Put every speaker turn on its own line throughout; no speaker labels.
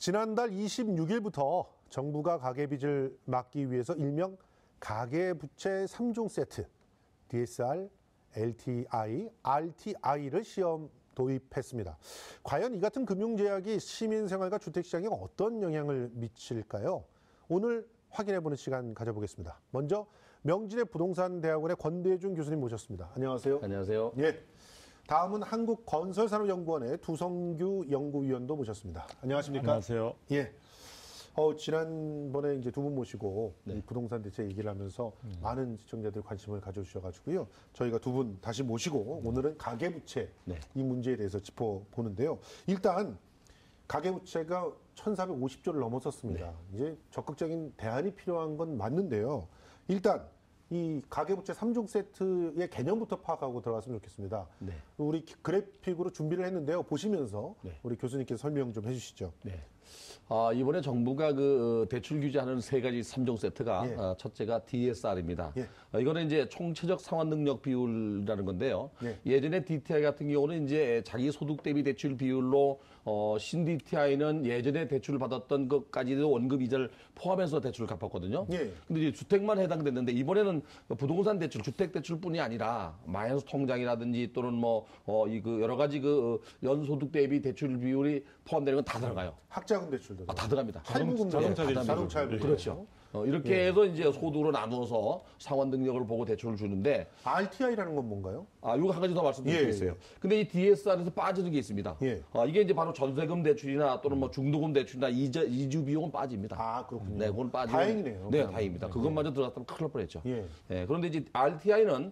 지난달 26일부터 정부가 가계빚을 막기 위해서 일명 가계부채 3종 세트, DSR, LTI, RTI를 시험 도입했습니다. 과연 이 같은 금융제약이 시민생활과 주택시장에 어떤 영향을 미칠까요? 오늘 확인해보는 시간 가져보겠습니다. 먼저 명진의 부동산대학원의 권대중 교수님 모셨습니다. 안녕하세요.
안녕하세요.
예. 다음은 한국건설산업연구원의 두성규 연구위원도 모셨습니다. 안녕하십니까?
안녕하세요.
예. 지난번에 이제 두 분 모시고 이 부동산 대책 얘기를 하면서 많은 시청자들이 관심을 가져주셔가지고요. 저희가 두 분 다시 모시고 오늘은 가계부채 이 문제에 대해서 짚어보는데요. 일단 가계부채가 1,450조를 넘어섰습니다. 이제 적극적인 대안이 필요한 건 맞는데요. 일단 이 가계부채 3종 세트의 개념부터 파악하고 들어갔으면 좋겠습니다. 우리 그래픽으로 준비를 했는데요. 보시면서 우리 교수님께서 설명 좀 해주시죠.
이번에 정부가 그 대출 규제하는 세 가지 3종 세트가 첫째가 DSR입니다. 이거는 이제 총체적 상환 능력 비율이라는 건데요. 예전에 DTI 같은 경우는 이제 자기 소득 대비 대출 비율로 신 DTI는 예전에 대출을 받았던 것까지도 원금 이자를 포함해서 대출을 갚았거든요. 근데 이제 주택만 해당됐는데 이번에는 부동산 대출, 주택 대출뿐이 아니라 마이너스 통장이라든지 또는 그 여러 가지 그 연소득 대비 대출 비율이 포함되는 건 다 들어가요.
학자금 대출도
다 들어갑니다.
자동차 대출.
그렇죠. 이렇게 해서 이제 소득으로 나누어서 상환 능력을 보고 대출을 주는데
RTI라는 건 뭔가요?
이거 한 가지 더 말씀드리겠어요. 근데 이 DSR에서 빠지는 게 있습니다. 이게 이제 바로 전세금 대출이나 또는 중도금 대출이나 이주 비용은 빠집니다.
그렇군요.
네, 그건 빠지면
다행이네요.
네, 다행입니다. 그것마저 들어갔다면 큰일 날 뻔했죠. 그런데 이제 RTI는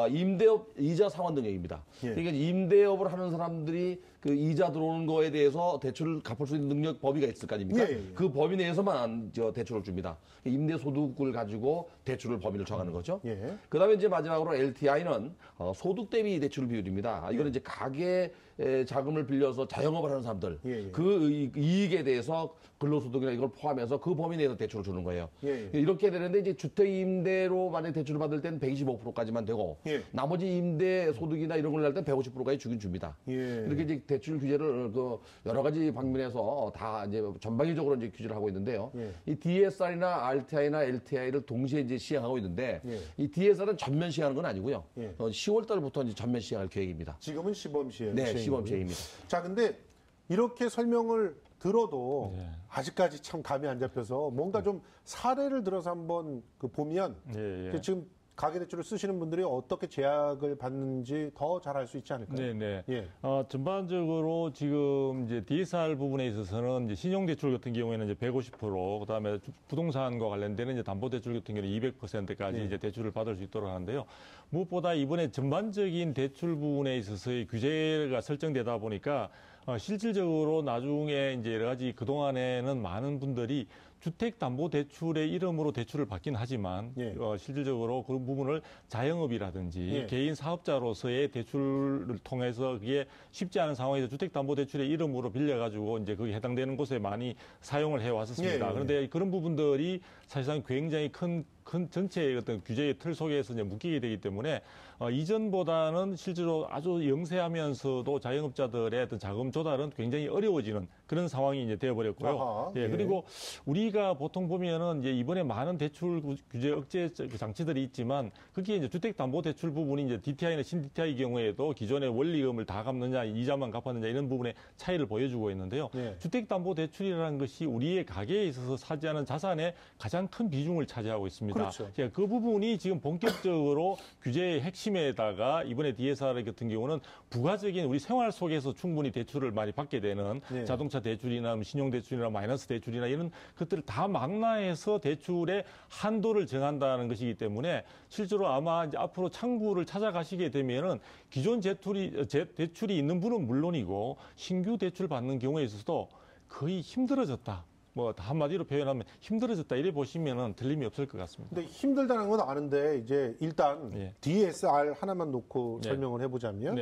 임대업 이자 상환 능력입니다. 그러니까 임대업을 하는 사람들이 그 이자 들어오는 거에 대해서 대출을 갚을 수 있는 능력 범위가 있을 거 아닙니까? 그 범위 내에서만 대출을 줍니다. 임대 소득을 가지고 대출을 범위를 정하는 거죠. 그다음에 이제 마지막으로 LTI는 소득 대비 대출 비율입니다. 이거는 이제 가계 자금을 빌려서 자영업을 하는 사람들 그 이익에 대해서 근로소득이나 이걸 포함해서 그 범위 내에서 대출을 주는 거예요. 이렇게 되는데 이제 주택 임대로 만약 대출을 받을 때는 125%까지만 되고 나머지 임대 소득이나 이런 걸 낼 때는 150%까지 주긴 줍니다. 이렇게 이제 대출 규제를 그 여러 가지 방면에서 다 이제 전방위적으로 이제 규제를 하고 있는데요. 이 DSR이나 RTI나 LTI를 동시에 이제 시행하고 있는데 이 DSR은 전면 시행하는 건 아니고요. 10월 달부터 이제 전면 시행할 계획입니다.
지금은 시범 시행.
네, 시범 시행입니다.
자, 근데 이렇게 설명을 들어도 아직까지 참 감이 안 잡혀서 뭔가 좀 사례를 들어서 한번 보면 지금 가계대출을 쓰시는 분들이 어떻게 제약을 받는지 더 잘 알 수 있지 않을까요?
전반적으로 지금 이제 DSR 부분에 있어서는 이제 신용대출 같은 경우에는 이제 150%, 그다음에 부동산과 관련되는 이제 담보대출 같은 경우는 200%까지 이제 대출을 받을 수 있도록 하는데요. 무엇보다 이번에 전반적인 대출 부분에 있어서의 규제가 설정되다 보니까 실질적으로 나중에 이제 여러 가지 그동안에는 많은 분들이 주택담보대출의 이름으로 대출을 받긴 하지만 실질적으로 그런 부분을 자영업이라든지 개인 사업자로서의 대출을 통해서 그게 쉽지 않은 상황에서 주택담보대출의 이름으로 빌려가지고 이제 거기에 해당되는 곳에 많이 사용을 해왔었습니다. 그런데 그런 부분들이 사실상 굉장히 큰 전체의 어떤 규제의 틀 속에서 이제 묶이게 되기 때문에 이전보다는 실제로 아주 영세하면서도 자영업자들의 어떤 자금 조달은 굉장히 어려워지는 그런 상황이 이제 되어버렸고요. 그리고 우리가 보통 보면은 이제 이번에 많은 대출 규제 억제 장치들이 있지만 그게 이제 주택담보대출 부분이 이제 DTI나 신DTI 경우에도 기존의 원리금을 다 갚느냐, 이자만 갚았느냐 이런 부분의 차이를 보여주고 있는데요. 주택담보대출이라는 것이 우리의 가계에 있어서 차지하는 자산의 가장 큰 비중을 차지하고 있습니다. 그 부분이 지금 본격적으로 규제의 핵심에다가 이번에 DSR 같은 경우는 부가적인 우리 생활 속에서 충분히 대출을 많이 받게 되는 자동차 대출이나 신용대출이나 마이너스 대출이나 이런 것들을 다 망라해서 대출의 한도를 정한다는 것이기 때문에 실제로 아마 이제 앞으로 창구를 찾아가시게 되면은 기존 대출이 있는 분은 물론이고 신규 대출 받는 경우에 있어서도 거의 힘들어졌다. 한마디로 표현하면 힘들어졌다. 이래 보시면은 틀림이 없을 것 같습니다.
근데 힘들다는 건 아는데, 이제 일단 DSR 하나만 놓고 설명을 해보자면,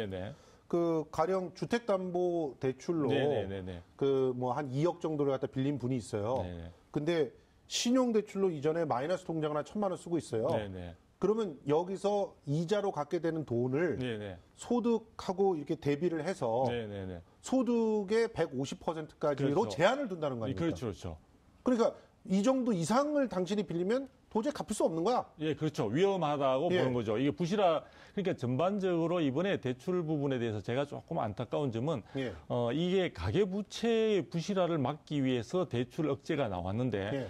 가령 주택담보대출로 한 2억 정도를 갖다 빌린 분이 있어요. 근데 신용대출로 이전에 마이너스 통장을 한 1,000만 원 쓰고 있어요. 그러면 여기서 이자로 갖게 되는 돈을
네네.
소득하고 이렇게 대비를 해서
네네네.
소득의 150%까지로
그렇죠.
제한을 둔다는 거 아닙니까?
그렇죠, 그렇죠.
그러니까 이 정도 이상을 당신이 빌리면 도저히 갚을 수 없는 거야.
예, 그렇죠. 위험하다고
예.
보는 거죠. 이게 그러니까 전반적으로 이번에 대출 부분에 대해서 제가 조금 안타까운 점은
예.
이게 가계부채의 부실화를 막기 위해서 대출 억제가 나왔는데
예.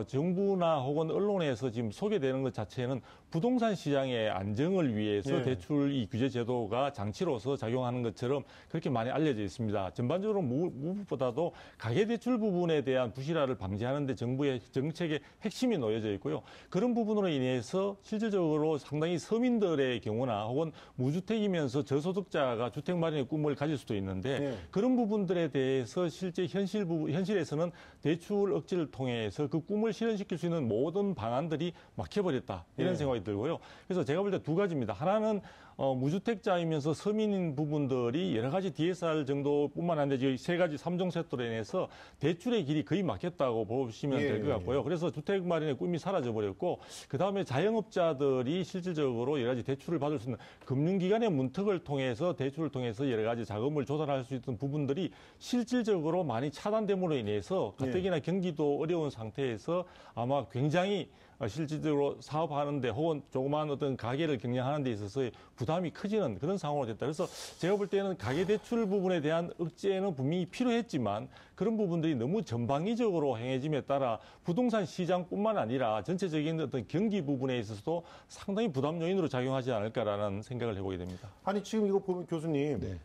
정부나 혹은 언론에서 지금 소개되는 것 자체는 부동산 시장의 안정을 위해서
예.
대출 이 규제 제도가 장치로서 작용하는 것처럼 그렇게 많이 알려져 있습니다. 전반적으로 무엇보다도 가계대출 부분에 대한 부실화를 방지하는 데 정부의 정책의 핵심이 놓여져 있고요. 그런 부분으로 인해서 실질적으로 상당히 서민들의 경우나 혹은 무주택이면서 저소득자가 주택 마련의 꿈을 가질 수도 있는데
예.
그런 부분들에 대해서 실제 현실에서는 대출 억제를 통해서 그 꿈을 실현시킬 수 있는 모든 방안들이 막혀버렸다. 이런
예.
생각이 들고요. 그래서 제가 볼 때 두 가지입니다. 하나는 무주택자이면서 서민인 부분들이 여러 가지 DSR 정도뿐만 아니라 지금 세 가지 3종 세트로 인해서 대출의 길이 거의 막혔다고 보시면
예.
될 것 같고요. 그래서 주택 마련의 꿈이 사라져 버렸고 그다음에 자영업자들이 실질적으로 여러 가지 대출을 받을 수 있는 금융기관의 문턱을 통해서 대출을 통해서 여러 가지 자금을 조달할 수 있던 부분들이 실질적으로 많이 차단됨으로 인해서 가뜩이나 경기도 어려운 상태에서 아마 굉장히 실질적으로 사업하는데 혹은 조그마한 어떤 가게를 경영하는 데 있어서 부담이 커지는 그런 상황으로 됐다. 그래서 제가 볼 때는 가계대출 부분에 대한 억제는 분명히 필요했지만 그런 부분들이 너무 전방위적으로 행해짐에 따라 부동산 시장뿐만 아니라 전체적인 어떤 경기 부분에 있어서도 상당히 부담 요인으로 작용하지 않을까라는 생각을 해보게 됩니다.
아니 지금 이거 보면 교수님
네.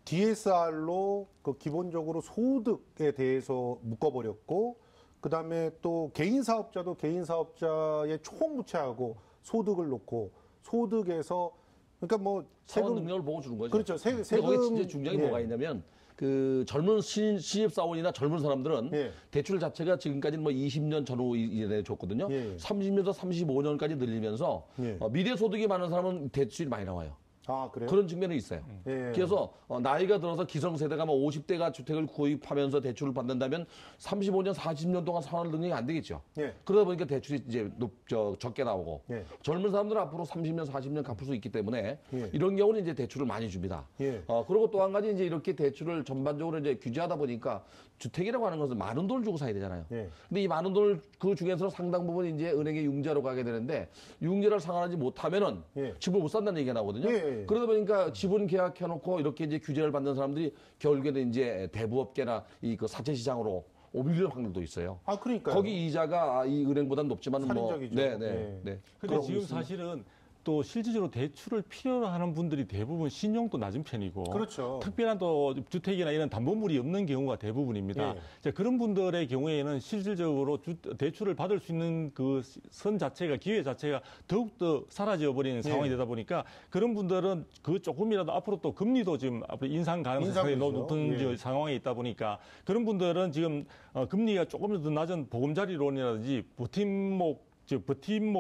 DSR로 그 기본적으로 소득에 대해서 묶어버렸고 그다음에 또 개인 사업자도 개인 사업자의 총부채하고 소득을 놓고 소득에서 그러니까 뭐
사원 능력을 보고 주는 거죠.
그렇죠.
근데
세금
거기 진짜 중요한 게
예.
뭐가 있냐면 그 젊은 신입사원이나 젊은 사람들은
예.
대출 자체가 지금까지는 뭐 20년 전후 이내 줬거든요.
예.
30년에서 35년까지 늘리면서
예.
미래 소득이 많은 사람은 대출이 많이 나와요.
아 그래요?
그런 측면이 있어요.
예.
그래서 나이가 들어서 기성세대가 뭐 50대가 주택을 구입하면서 대출을 받는다면 35년, 40년 동안 생활 능력이 안 되겠죠.
예.
그러다 보니까 대출이 이제 적게 나오고
예.
젊은 사람들은 앞으로 30년, 40년 갚을 수 있기 때문에
예.
이런 경우는 이제 대출을 많이 줍니다.
예.
그리고 또 한 가지 이제 이렇게 대출을 전반적으로 이제 규제하다 보니까 주택이라고 하는 것은 많은 돈을 주고 사야 되잖아요.
예.
근데 이 많은 돈을 그 중에서 상당 부분 이제 은행의 융자로 가게 되는데 융자를 상환하지 못하면은
예.
집을 못 산다는 얘기가 나오거든요.
예.
그러다 보니까 지분 계약해놓고 이렇게 이제 규제를 받는 사람들이 결국에는 이제 대부업계나 이 그 사채 시장으로 오밀릴 확률도 있어요.
아 그러니까
거기 이자가 이 은행보다는 높지만
살인적이죠.
네.
근데
그러고
지금
있습니다.
사실은 또 실질적으로 대출을 필요로 하는 분들이 대부분 신용도 낮은 편이고
그렇죠.
특별한 또 주택이나 이런 담보물이 없는 경우가 대부분입니다.
예.
자, 그런 분들의 경우에는 실질적으로 대출을 받을 수 있는 그 선 자체가 기회 자체가 더욱더 사라져 버리는 상황이 되다 보니까 그런 분들은 그 조금이라도 앞으로 또 금리도 지금 앞으로 인상 가능성이
인상이죠.
높은
예.
상황에 있다 보니까 그런 분들은 지금 금리가 조금 더 낮은 보금자리론이라든지 버팀목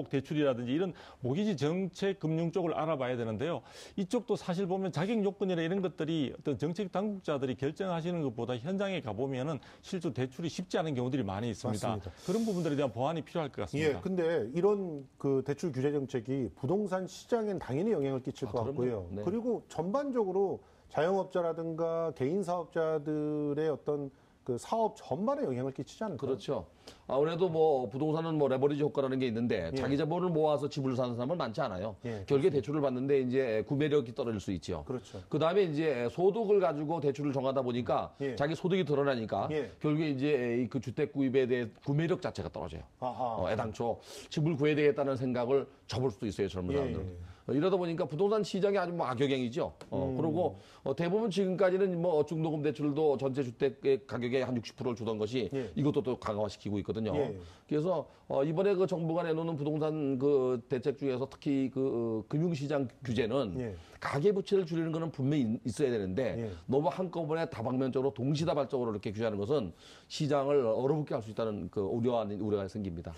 대출이라든지 이런 모기지 정책 금융 쪽을 알아봐야 되는데요. 이쪽도 사실 보면 자격 요건이나 이런 것들이 어떤 정책 당국자들이 결정하시는 것보다 현장에 가보면은 실제 대출이 쉽지 않은 경우들이 많이 있습니다.
맞습니다.
그런 부분들에 대한 보완이 필요할 것 같습니다.
예, 근데 이런 그 대출 규제 정책이 부동산 시장엔 당연히 영향을 끼칠 것
그럼요.
같고요.
네.
그리고 전반적으로 자영업자라든가 개인 사업자들의 어떤 그 사업 전반에 영향을 끼치지 않을까요?
그렇죠. 아무래도 뭐 부동산은 뭐 레버리지 효과라는 게 있는데
예.
자기 자본을 모아서 집을 사는 사람은 많지 않아요.
예,
결국에 대출을 받는데 이제 구매력이 떨어질 수 있죠.
그렇죠.
그다음에 이제 소득을 가지고 대출을 정하다 보니까
예.
자기 소득이 드러나니까
예.
결국에 이제 그 주택 구입에 대해 구매력 자체가 떨어져요.
아하.
애당초 집을 구해야 되겠다는 생각을 접을 수도 있어요, 젊은
예,
사람들은. 이러다 보니까 부동산 시장이 아주 뭐 악영향이죠. 그리고 대부분 지금까지는 뭐 중도금 대출도 전체 주택의 가격의 한 60%를 주던 것이
예.
이것도 또 강화시키고 있거든요.
예.
그래서 이번에 그 정부가 내놓는 부동산 그 대책 중에서 특히 그 금융시장 규제는
예.
가계부채를 줄이는 거는 분명히 있어야 되는데
예.
너무 한꺼번에 다방면적으로 동시다발적으로 이렇게 규제하는 것은 시장을 얼어붙게 할 수 있다는 그 우려가 생깁니다.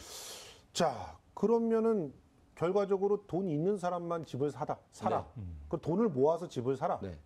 자, 그러면은 결과적으로 돈 있는 사람만 집을 사라.
네.
그 돈을 모아서 집을 사라.
네.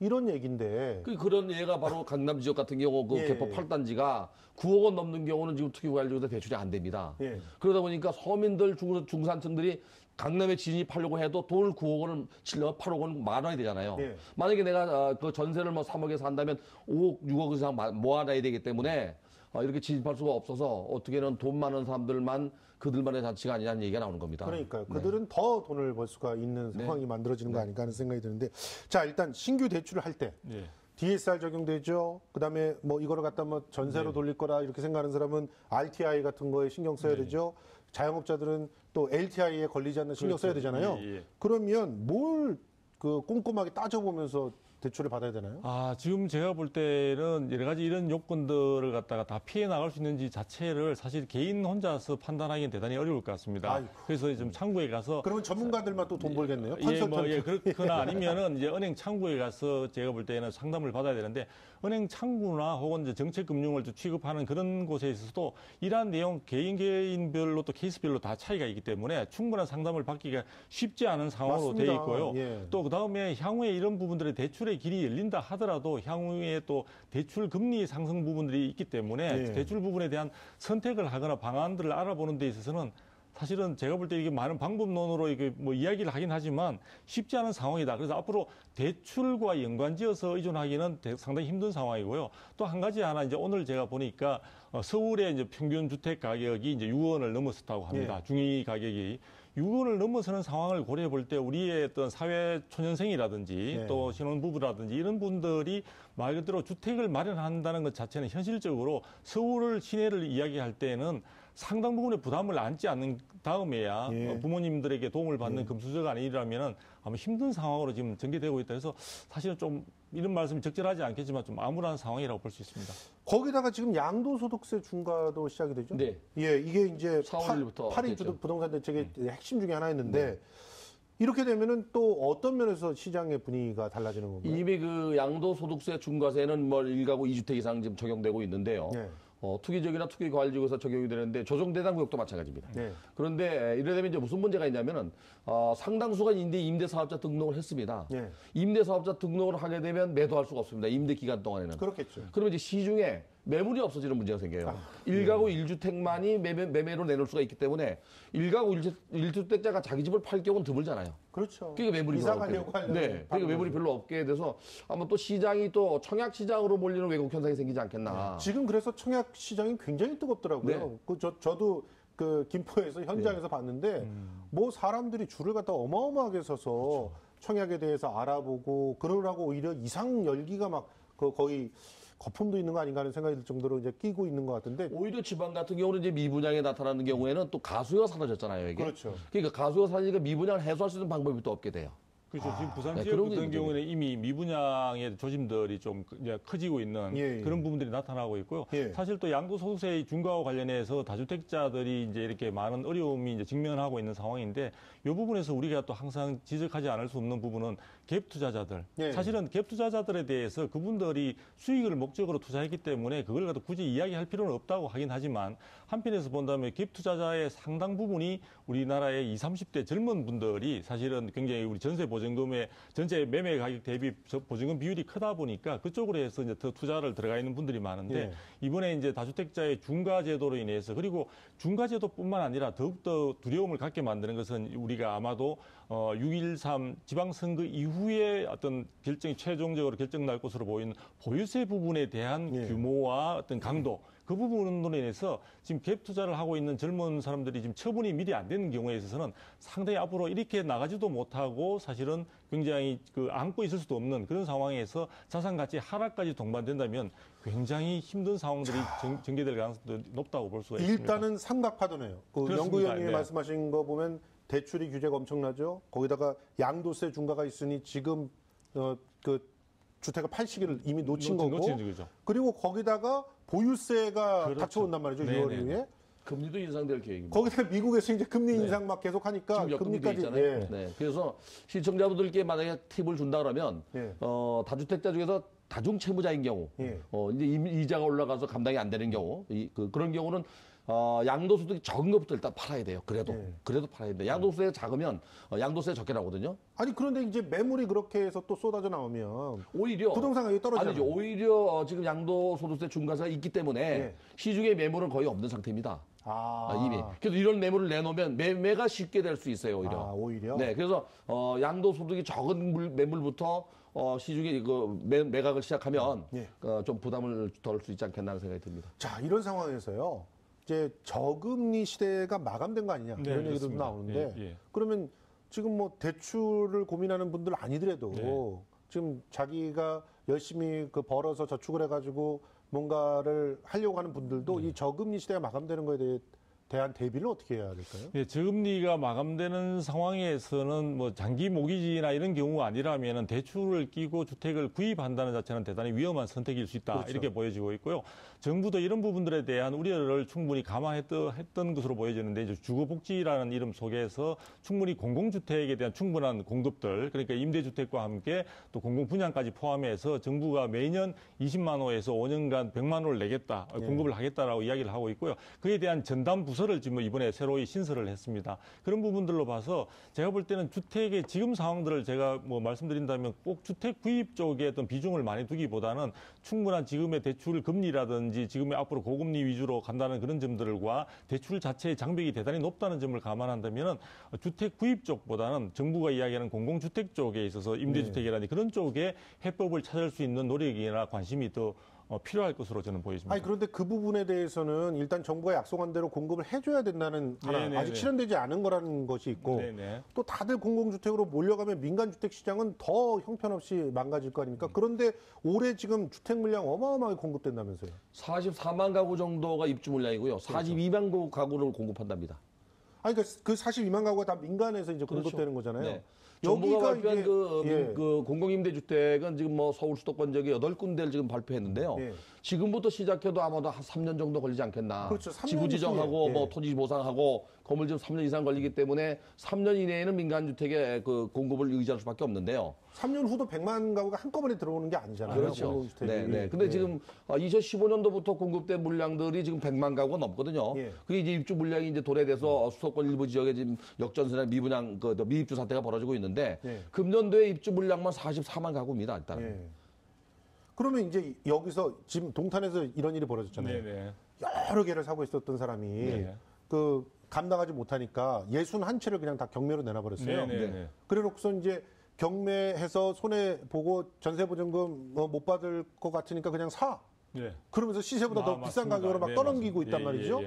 이런 얘기인데.
그런 예가 바로 강남 지역 같은 경우 그
예.
개포 8단지가 9억 원 넘는 경우는 지금 투기관리로서 대출이 안 됩니다.
예.
그러다 보니까 서민들 중산층들이 강남에 진입하려고 해도 돈을 9억 원을 치려면 8억 원 만 원이 되잖아요.
예.
만약에 내가 그 전세를 뭐 3억에서 한다면 5억, 6억 이상 모아놔야 되기 때문에 이렇게 진입할 수가 없어서 어떻게는 돈 많은 사람들만 그들만의 잔치가 아니라는 얘기가 나오는 겁니다.
그러니까요. 그들은 더 돈을 벌 수가 있는 상황이 만들어지는 거 아닌가 하는 생각이 드는데, 자, 일단 신규 대출을 할 때
네.
DSR 적용되죠. 그다음에 뭐 이거를 갖다 뭐 전세로 돌릴 거라 이렇게 생각하는 사람은 RTI 같은 거에 신경 써야 되죠. 자영업자들은 또 LTI에 걸리지 않는 신경 써야 되잖아요. 그러면 뭘 그 꼼꼼하게 따져보면서 대출을 받아야 되나요?
지금 제가 볼 때는 여러 가지 이런 요건들을 갖다가 다 피해 나갈 수 있는지 자체를 사실 개인 혼자서 판단하기는 대단히 어려울 것 같습니다.
아이고.
그래서 좀 창구에 가서
그러면 전문가들만 또 돈 벌겠네요.
그렇거나 아니면은 이제 은행 창구에 가서 제가 볼 때는 상담을 받아야 되는데 은행 창구나 혹은 이제 정책금융을 취급하는 그런 곳에 있어서도 이러한 내용 개인별로 또 케이스별로 다 차이가 있기 때문에 충분한 상담을 받기가 쉽지 않은 상황으로
맞습니다.
돼 있고요.
예.
또 그다음에 향후에 이런 부분들의 대출의 길이 열린다 하더라도 향후에 또 대출 금리 상승 부분들이 있기 때문에
예.
대출 부분에 대한 선택을 하거나 방안들을 알아보는 데 있어서는 사실은 제가 볼 때 이게 많은 방법론으로 이게 뭐 이야기를 하긴 하지만 쉽지 않은 상황이다. 그래서 앞으로 대출과 연관지어서 의존하기는 상당히 힘든 상황이고요. 또 한 가지 하나 이제 오늘 제가 보니까 서울의 이제 평균 주택 가격이 이제 6원을 넘었다고 합니다.
예.
중위 가격이 6원을 넘어서는 상황을 고려해 볼 때 우리의 어떤 사회 초년생이라든지
네.
또 신혼부부라든지 이런 분들이 말 그대로 주택을 마련한다는 것 자체는 현실적으로 서울 시내를 이야기할 때는 상당 부분의 부담을 안지 않는 다음에야
예.
부모님들에게 도움을 받는 금수저가 아니라면은 아마 힘든 상황으로 지금 전개되고 있다 해서 사실은 좀 이런 말씀이 적절하지 않겠지만 좀 암울한 상황이라고 볼 수 있습니다.
거기다가 지금 양도소득세 중과도 시작이 되죠?
네.
예, 이게 이제
4월 1일부터
8인
됐죠.
부동산 대책의 핵심 중에 하나였는데 이렇게 되면은 또 어떤 면에서 시장의 분위기가 달라지는 건가요?
이미 그 양도소득세 중과세는 뭐 1가구 2주택 이상 지금 적용되고 있는데요.
네.
투기적이나 투기과열지구에서 적용이 되는데 조정대상 구역도 마찬가지입니다.
네.
그런데 이래 되면 이제 무슨 문제가 있냐면은 상당수가 임대사업자 등록을 했습니다.
네.
임대사업자 등록을 하게 되면 매도할 수가 없습니다. 임대 기간 동안에는.
그렇겠죠.
그러면 이제 시중에 매물이 없어지는 문제가 생겨요. 1가구 1주택만이 매매로 내놓을 수가 있기 때문에 1가구 1주택자가 자기 집을 팔 경우는 드물잖아요.
그렇죠.
그러니까 매물이
이사
별로 없게
가려고 하려면
네, 그러니까 매물이 별로 없게 돼서 아마 또 시장이 또 청약 시장으로 몰리는 왜곡 현상이 생기지 않겠나.
지금 그래서 청약 시장이 굉장히 뜨겁더라고요.
네.
저도 그 김포에서 현장에서 봤는데 뭐 사람들이 줄을 갖다 어마어마하게 서서 청약에 대해서 알아보고 그러라고 오히려 이상 열기가 막 거의 거품도 있는 거 아닌가 하는 생각이 들 정도로 이제 끼고 있는 것 같은데.
오히려 지방 같은 경우는 이제 미분양에 나타나는 경우에는 또 가수요가 사라졌잖아요, 이게.
그렇죠.
그러니까 가수요가 사라지니까 미분양을 해소할 수 있는 방법이 또 없게 돼요.
그렇죠. 지금 부산
네,
지역
그런
같은
게
경우에는 이미 미분양의 조짐들이 좀 이제 커지고 있는
예.
그런 부분들이 나타나고 있고요.
예.
사실 또 양도소득세의 중과와 관련해서 다주택자들이 이제 이렇게 많은 어려움이 이제 직면하고 있는 상황인데 이 부분에서 우리가 또 항상 지적하지 않을 수 없는 부분은 갭 투자자들.
예.
사실은 갭 투자자들에 대해서 그분들이 수익을 목적으로 투자했기 때문에 그걸 갖다 굳이 이야기할 필요는 없다고 하긴 하지만 한편에서 본다면 갭 투자자의 상당 부분이 우리나라의 20, 30대 젊은 분들이 사실은 굉장히 우리 전세 보증금의 전체 매매 가격 대비 보증금 비율이 크다 보니까 그쪽으로 해서 이제 더 투자를 들어가 있는 분들이 많은데
예.
이번에 이제 다주택자의 중과 제도로 인해서 그리고 중과 제도뿐만 아니라 더욱더 두려움을 갖게 만드는 것은 우리가 아마도 6.13 지방선거 이후에 어떤 결정이 최종적으로 결정날 것으로 보이는 보유세 부분에 대한
예.
규모와 어떤 강도 그 부분으로 인해서 지금 갭 투자를 하고 있는 젊은 사람들이 지금 처분이 미리 안 되는 경우에 있어서는 상당히 앞으로 이렇게 나가지도 못하고 사실은 굉장히 안고 있을 수도 없는 그런 상황에서 자산 가치 하락까지 동반된다면 굉장히 힘든 상황들이 전개될 가능성도 높다고 볼 수가 있습니다.
일단은 삼각파도네요.
그렇습니다.
연구 의원님이
네.
말씀하신 거 보면 대출이 규제가 엄청나죠. 거기다가 양도세 중과가 있으니 지금 그 주택을 팔 시기를 이미 놓친 거고.
거죠.
그리고 거기다가 보유세가
그렇죠.
닥쳐온단 말이죠.
네네.
6월 이후에.
금리도 인상될 계획입니다.
거기다 미국에서 이제 금리 인상 막 계속 하니까
지금 역금리도
금리까지.
있잖아요.
예.
네. 그래서 시청자분들께 만약에 팁을 준다 그러면
예.
다주택자 중에서 다중 채무자인 경우,
예.
이제 이자가 올라가서 감당이 안 되는 경우, 그런 경우는 양도소득이 적은 것부터 일단 팔아야 돼요. 그래도 팔아야 돼요. 양도소득이 작으면 양도세 적게 나거든요.
아니 그런데 이제 매물이 그렇게 해서 또 쏟아져 나오면
오히려
부동산 가격이 떨어지죠.
아니죠. 오히려 지금 양도소득세 중과세가 있기 때문에 시중에 매물은 거의 없는 상태입니다. 이미. 그래서 이런 매물을 내놓으면 매매가 쉽게 될 수 있어요, 오히려.
오히려?
네, 그래서 양도소득이 적은 매물부터 시중에 매각을 시작하면 좀 부담을 덜 수 있지 않겠나 하는 생각이 듭니다.
자, 이런 상황에서요. 이제 저금리 시대가 마감된 거 아니냐 이런 얘기도
그렇습니다.
나오는데 그러면 지금 뭐 대출을 고민하는 분들 아니더라도 지금 자기가 열심히 벌어서 저축을 해가지고 뭔가를 하려고 하는 분들도 이 저금리 시대가 마감되는 거에 대한 대비는 어떻게 해야 될까요?
예, 저금리가 마감되는 상황에서는 뭐 장기 모기지나 이런 경우가 아니라면은 대출을 끼고 주택을 구입한다는 자체는 대단히 위험한 선택일 수 있다.
그렇죠.
이렇게 보여지고 있고요. 정부도 이런 부분들에 대한 우려를 충분히 감안했던 것으로 보여지는데 이제 주거복지라는 이름 속에서 충분히 공공주택에 대한 충분한 공급들, 그러니까 임대주택과 함께 또 공공분양까지 포함해서 정부가 매년 20만 호에서 5년간 100만 호를 내겠다, 공급을 하겠다라고 이야기를 하고 있고요. 그에 대한 전담 부서를 지금 이번에 새로이 신설을 했습니다. 그런 부분들로 봐서 제가 볼 때는 주택의 지금 상황들을 제가 뭐 말씀드린다면 꼭 주택 구입 쪽에 어떤 비중을 많이 두기보다는 충분한 지금의 대출 금리라든지 지금의 앞으로 고금리 위주로 간다는 그런 점들과 대출 자체의 장벽이 대단히 높다는 점을 감안한다면 주택 구입 쪽보다는 정부가 이야기하는 공공주택 쪽에 있어서 임대주택이라든지 그런 쪽에 해법을 찾을 수 있는 노력이나 관심이 더 필요할 것으로 저는 보여집니다.
아니 그런데 그 부분에 대해서는 일단 정부가 약속한 대로 공급을 해줘야 된다는 하나 아직 실현되지 않은 거라는 것이 있고 또 다들 공공주택으로 몰려가면 민간주택 시장은 더 형편없이 망가질 거 아닙니까? 그런데 올해 지금 주택 물량 어마어마하게 공급된다면서요?
44만 가구 정도가 입주 물량이고요. 42만 가구를 공급한답니다.
아니 그러니까 그 42만 가구가 다 민간에서 이제 공급되는 거잖아요.
네. 정부가 발표한
이제,
그 공공임대주택은 지금 뭐 서울 수도권 지역에 8군데를 지금 발표했는데요. 지금부터 시작해도 아마도 한 3년 정도 걸리지 않겠나.
그렇죠. 3년
지구 지정하고 뭐 토지 보상하고 건물 지금 3년 이상 걸리기 때문에 3년 이내에는 민간주택의 그 공급을 의지할 수밖에 없는데요.
3년 후도 100만 가구가 한꺼번에 들어오는 게 아니잖아요.
그렇죠.
공공주택이.
네. 근데 지금 2015년도부터 공급된 물량들이 지금 100만 가구가 넘거든요. 그게 이제 입주 물량이 이제 도래돼서 수도권 일부 지역에 지금 역전세나 미분양 미입주 사태가 벌어지고 있는데 금년도에 입주 물량만 44만 가구입니다. 일단.
그러면 이제 여기서 지금 동탄에서 이런 일이 벌어졌잖아요. 여러 개를 사고 있었던 사람이 그 감당하지 못하니까 61채를 그냥 다 경매로 내놔버렸어요. 그래놓고서 이제 경매해서 손해 보고 전세보증금 못 받을 것 같으니까 그냥 사. 그러면서 시세보다 더 비싼 가격으로 막 떠넘기고 있단 말이죠.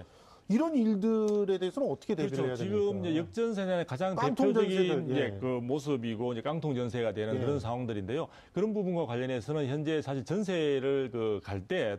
이런 일들에 대해서는 어떻게 대비를 해야 됩니까?
지금 이제 역전세는 가장 대표적인 그 모습이고 이제 깡통 전세가 되는 그런 상황들인데요. 그런 부분과 관련해서는 현재 사실 전세를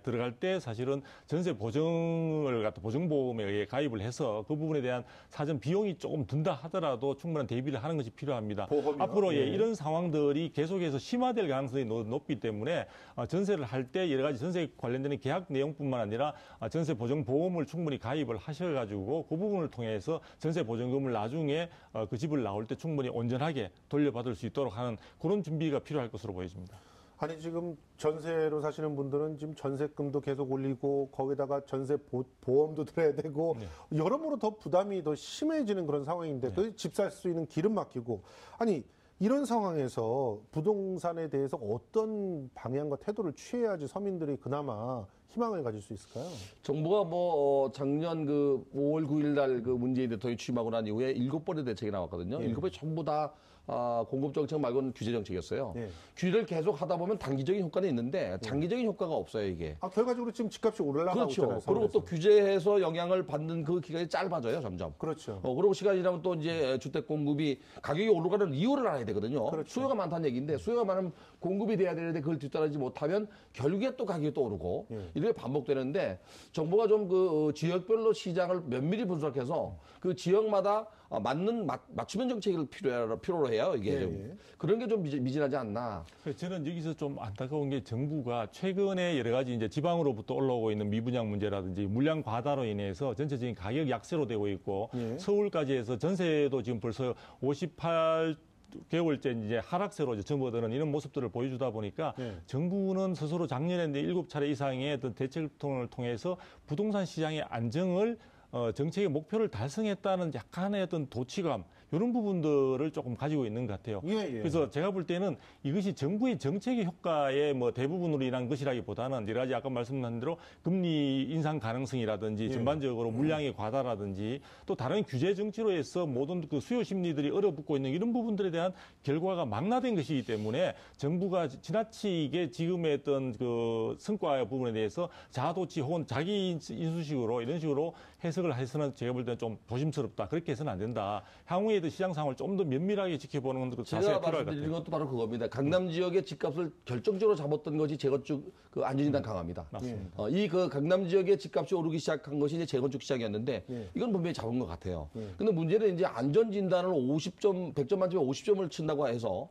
들어갈 때 사실은 전세 보증을 갖다 보증보험에 의해 가입을 해서 그 부분에 대한 사전 비용이 조금 든다 하더라도 충분한 대비를 하는 것이 필요합니다.
보험이요?
앞으로 이런 상황들이 계속해서 심화될 가능성이 높기 때문에 전세를 할 때 여러 가지 전세 관련되는 계약 내용뿐만 아니라 전세 보증보험을 충분히 가입을 하셔가지고 그 부분을 통해서 전세 보증금을 나중에 그 집을 나올 때 충분히 온전하게 돌려받을 수 있도록 하는 그런 준비가 필요할 것으로 보여집니다.
아니 지금 전세로 사시는 분들은 지금 전세금도 계속 올리고 거기다가 전세 보험도 들어야 되고 여러모로 더 부담이 더 심해지는 그런 상황인데 그 집 살 수 있는 길은 막히고 아니 이런 상황에서 부동산에 대해서 어떤 방향과 태도를 취해야지 서민들이 그나마 희망을 가질 수 있을까요?
정부가 작년 그 5월 9일 날 그 문재인 대통령이 취임하고 난 이후에 7번의 대책이 나왔거든요. 7번이 전부 다 공급 정책 말고는 규제 정책이었어요. 규제를 계속 하다 보면 단기적인 효과는 있는데 장기적인 효과가 없어요, 이게.
결과적으로 지금 집값이 올라가고 있잖아요.
그리고 또 규제해서 영향을 받는 그 기간이 짧아져요, 점점.
그렇죠.
그리고 시간이 지나면 또 이제 주택 공급이 가격이 오르가는 이유를 알아야 되거든요. 수요가 많다는 얘기인데 수요가 많으면 공급이 돼야 되는데 그걸 뒤따르지 못하면 결국에 또 가격이 또 오르고 이렇게 반복되는데 정부가 좀 그 지역별로 시장을 면밀히 분석해서 그 지역마다 맞춤형 정책을 필요로 해요. 이게 그런 게 좀 미진하지 않나.
저는 여기서 좀 안타까운 게 정부가 최근에 여러 가지 이제 지방으로부터 올라오고 있는 미분양 문제라든지 물량 과다로 인해서 전체적인 가격 약세로 되고 있고 서울까지 해서 전세도 지금 벌써 58개월째 이제 하락세로 접어드는 이런 모습들을 보여주다 보니까 정부는 스스로 작년에 7차례 이상의 어떤 대책통을 통해서 부동산 시장의 안정을 정책의 목표를 달성했다는 약간의 어떤 도취감 이런 부분들을 조금 가지고 있는 것 같아요. 그래서 제가 볼 때는 이것이 정부의 정책의 효과의 뭐 대부분으로 인한 것이라기보다는 여러 가지 아까 말씀한 대로 금리 인상 가능성이라든지 전반적으로 물량의 과다라든지 또 다른 규제 정치로 해서 모든 그 수요 심리들이 얼어붙고 있는 이런 부분들에 대한 결과가 망라된 것이기 때문에 정부가 지나치게 지금의 어떤 그 성과 부분에 대해서 자아도취 혹은 자기 인수식으로 이런 식으로 해석을 해서는 제가 볼 때는 좀 조심스럽다. 그렇게 해서는 안 된다. 향후에 시장 상황을 좀 더 면밀하게 지켜보는 그 자세가 필요할 것 같아요.
제가 말씀드린 것도 바로 그겁니다. 강남 지역의 집값을 결정적으로 잡았던 것이 재건축 그 안전진단 강화입니다.
맞습니다.
이 그 강남 지역의 집값이 오르기 시작한 것이 이제 재건축 시장이었는데 이건 분명히 잡은 것 같아요. 근데 문제는 이제 안전진단을 50점, 100점 만점에 50점을 친다고 해서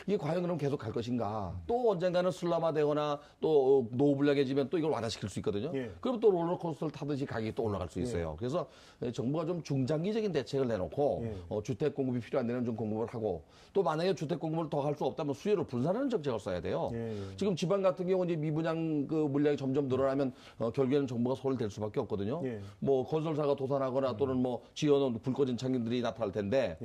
이게 과연 그럼 계속 갈 것인가? 또 언젠가는 슬라마되거나 또 노후불량해지면 또 이걸 완화시킬 수 있거든요. 그럼 또 롤러코스터를 타듯이 가격이 또 올라갈 수 있어요. 그래서 정부가 좀 중장기적인 대책을 내놓고 주택 공급이 필요한 데는 좀 공급을 하고 또 만약에 주택 공급을 더 할 수 없다면 수요를 분산하는 정책을 써야 돼요. 지금 지방 같은 경우는 이제 미분양 그 물량이 점점 늘어나면 결국에는 정부가 손을 댈 수밖에 없거든요. 뭐 건설사가 도산하거나 또는 뭐 지어놓은 불 꺼진 창인들이 나타날 텐데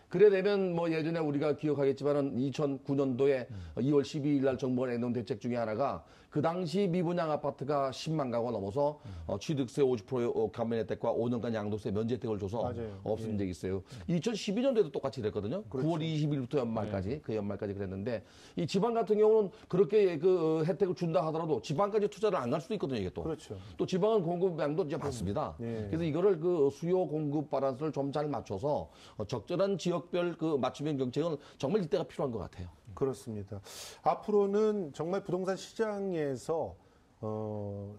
그래 되면 뭐 예전에 우리가 기억하겠지만은 2009년도에 2월 12일 날 정부가 내놓은 대책 중에 하나가 그 당시 미분양 아파트가 10만 가구가 넘어서 취득세 50% 감면 혜택과 5년간 양도세 면제 혜택을 줘서 없앤 적이 있어요. 2012년도에도 똑같이 그랬거든요. 9월 20일부터 연말까지 그 연말까지 그랬는데 이 지방 같은 경우는 그렇게 그 혜택을 준다 하더라도 지방까지 투자를 안 갈 수도 있거든요. 이게 또. 또 지방은 공급량도 이제 많습니다. 그래서 이거를 그 수요 공급 바란스를 좀 잘 맞춰서 적절한 지역별 그 맞춤형 정책은 정말 이때가 필요한 것 같아요.
그렇습니다. 앞으로는 정말 부동산 시장에서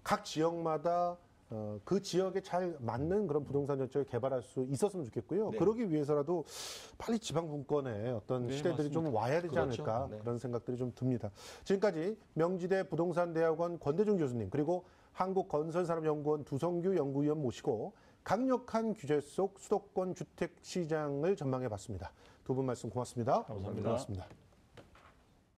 각 지역마다 그 지역에 잘 맞는 그런 부동산 정책을 개발할 수 있었으면 좋겠고요. 그러기 위해서라도 빨리 지방 분권에 어떤 시대들이
맞습니다.
좀 와야 되지 않을까 그런 생각들이 좀 듭니다. 지금까지 명지대 부동산대학원 권대중 교수님 그리고 한국건설산업연구원 두성규 연구위원 모시고 강력한 규제 속 수도권 주택 시장을 전망해 봤습니다. 두 분 말씀 고맙습니다.
감사합니다.
고맙습니다.